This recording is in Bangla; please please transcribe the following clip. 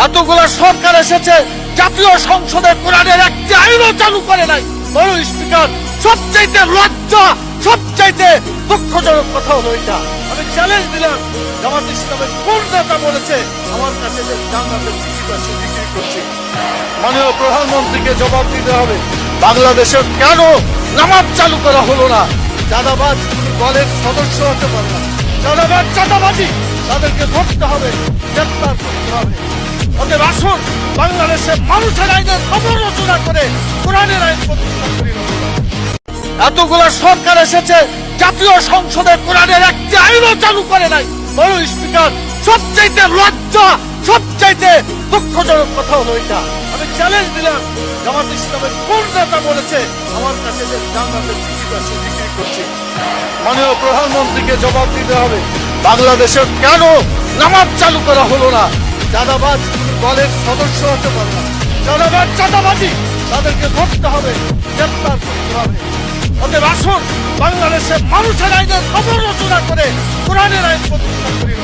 এতগুলো সরকার এসেছে, জাতীয় সংসদে কোরআনের একটি আইনও চালু করে নাই। বড় স্পিকার, সবচাইতে লজ্জা, সবচাইতে দুঃখজনক কথা হলো এটা। আমি চ্যালেঞ্জ দিলাম, জামাত ইসলামের কোন নেতা বলেছে আমার কাছে যে জান্নাতের টিকিট আছে বিক্রি করছে? মাননীয় প্রধানমন্ত্রীকে জবাব দিতে হবে, বাংলাদেশে কেন নামাজ চালু করা হলো না? চাঁদাবাজ দলের সদস্য হতে পারে না, চাঁদাবাজ চাঁদাবাজি, তাদেরকে ধরতে হবে, গ্রেপ্তার করতে হবে। ওদের আসুন বাংলাদেশের মানুষের আইনের সমালোচনা করে কোরআনের আইন প্রতিষ্ঠা করি। এতগুলো সরকার এসেছে, জাতীয় সংসদে কোরআনের একটি আইনও চালু করে নাই। বড় স্পিকার, সবচাইতে লজ্জা, সবচাইতে দুঃখজনক কথা হলো এটা। আমি চ্যালেঞ্জ দিলাম, জামাত ইসলামের কোন নেতা বলেছে আমার কাছে যে জান্নাতের টিকিট আছে বিক্রি করছে? মাননীয় প্রধানমন্ত্রীকে জবাব দিতে হবে, বাংলাদেশে কেন নামাজ চালু করা হলো না? চাঁদাবাজ দলের সদস্য হতে পারে না, চাঁদাবাজ চাঁদাবাজি, তাদেরকে ধরতে হবে, গ্রেপ্তার করতে হবে। ওদের আসুন বাংলাদেশের মানুষের আইনের সমালোচনা করে কোরআনের আইন প্রতিষ্ঠা করি।